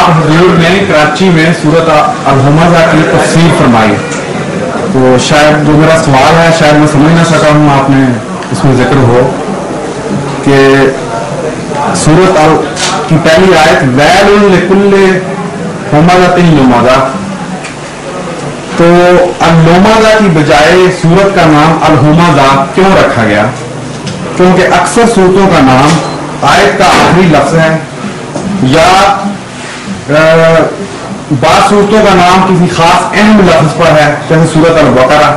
आप हजूर ने कराची में सूरत अल-हुमज़ा की तफसीर फरमाई, तो शायद जो मेरा सवाल है शायद मैं समझ ना सका हूँ, आपने इसमें जिक्र हो कि सूरत अल की पहली आयत वैलुल लिकुल्लि हुमज़तिन लुमज़ा, तो अल-लुमज़ा की बजाय सूरत का नाम अल-हुमज़ा क्यों रखा गया? क्योंकि अक्सर सूरतों का नाम आयत का आखिरी लफ्ज़ है, या बाद सूरतों का नाम किसी खास अहम लफ्ज़ पर है, जैसे सूरत अल-बकरा,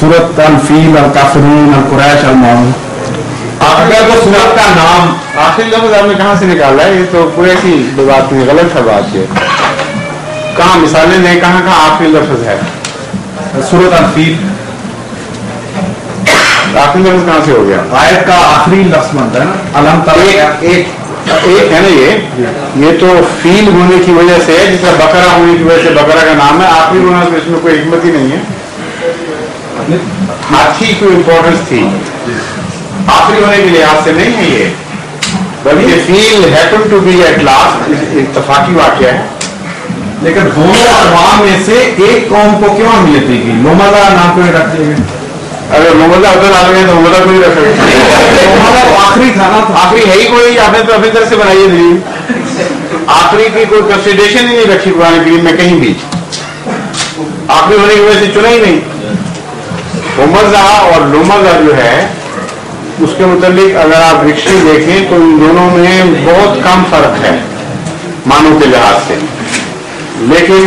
सूरत अल-फील, अल-काफिरून, अल-कुरैश, अल-माऊन। अगर वो सूरत का नाम आखिरी लफ्ज़ आपने कहाँ से निकाला है? ये तो पूरे की बात नहीं, गलत है बात ये। कहाँ मिसालें नहीं, कहाँ कहाँ आखिरी लफ्ज़ है? सूरत अल-फील आखिरी लफ्ज़ कहाँ से हो गया? आयत का आखिरी लफ्ज़ बनता है ना, अलम तरा। एक है ना ये तो फील होने की वजह से है, जिसका बकरा होने की वजह से बकरा का नाम है। आखिरी होना तो इसमें कोई हिकमत ही नहीं है, हाथी कोई इंपॉर्टेंस थी, आखिरी होने के लिहाज से नहीं है ये, बल्कि feel happen to be at last, इत्तफाकी वाक़या है। लेकिन दोनों अक़वाम में से एक कौम को क्यों अहमियत दी गई? लुमज़ा नाम क्यों रख दिए गए? अगर लुमज़ा उधर आ गए तो लुमज़ा कोई रख लुमज़ा आखिरी था ना, आखिरी है ही कोई, आपने तो अपनी तरह से बनाई है दलील। आखिरी की कोई कंसिडरेशन ही नहीं रखी कुरान करीम में कहीं भी, आखिरी होने की वजह से चुना ही नहीं। हुमज़ा और लुमज़ा जो है उसके मुतालिक अगर आप डिक्शनरी देखें तो इन दोनों में बहुत कम फर्क है मानों के लिहाज से, लेकिन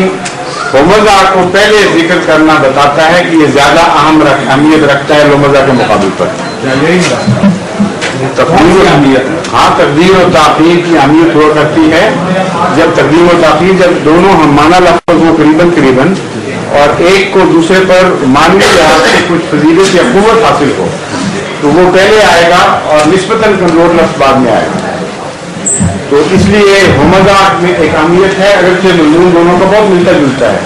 हुमज़ा को पहले जिक्र करना बताता है कि ये ज्यादा अहमियत रखता है लुमज़ा के मुकाबले पर। हाँ, तकदीर और ताख़ीर की अहमियत हुआ करती है। जब तकदीर और ताख़ीर, जब दोनों हम माना लफ्ज़ हो करीबन और एक को दूसरे पर मानने के लिहाज से कुछ फजीलत या क़ुव्वत हासिल हो, तो वो पहले आएगा और निस्बतन कमज़ोर लफ्ज़ बाद में आएगा। तो इसलिए हुमज़ा में एक अहमियत है, अगरचे मज़मून दोनों का बहुत मिलता जुलता है,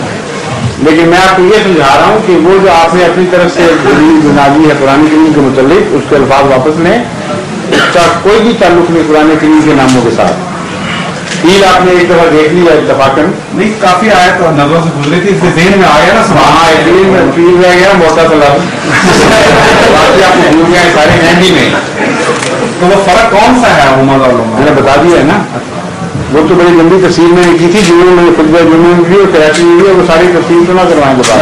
लेकिन मैं आपको ये समझा रहा हूँ कि वो जो आपने अपनी तरफ से दलील बना दी है कुरान करीम के मुतालिक, उसके अल्फाज वापस लें, उसका कोई भी ताल्लुक नहीं कुरान करीम के नामों के साथ। फील आपने एक दफा देख लिया इत्तफाकन, नहीं काफी आयत और नजरों से गुजरी थी, इससे ज़हन में आ गया ना। हाँ, फील रह गया मोटा सा लफ्ज़, बाकी आपको भूल गए सारे हिंदी में। तो वो फर्क कौन सा है हुमज़ा और लुमज़ा? मैंने बता दिया है ना, वो तो बड़ी लंबी तफसीर मैंने की थी, जुम्मे में खुतबा जुम्मे में भी और कराची में भी, और वो सारी तफसीर तो ना करवाएं बता।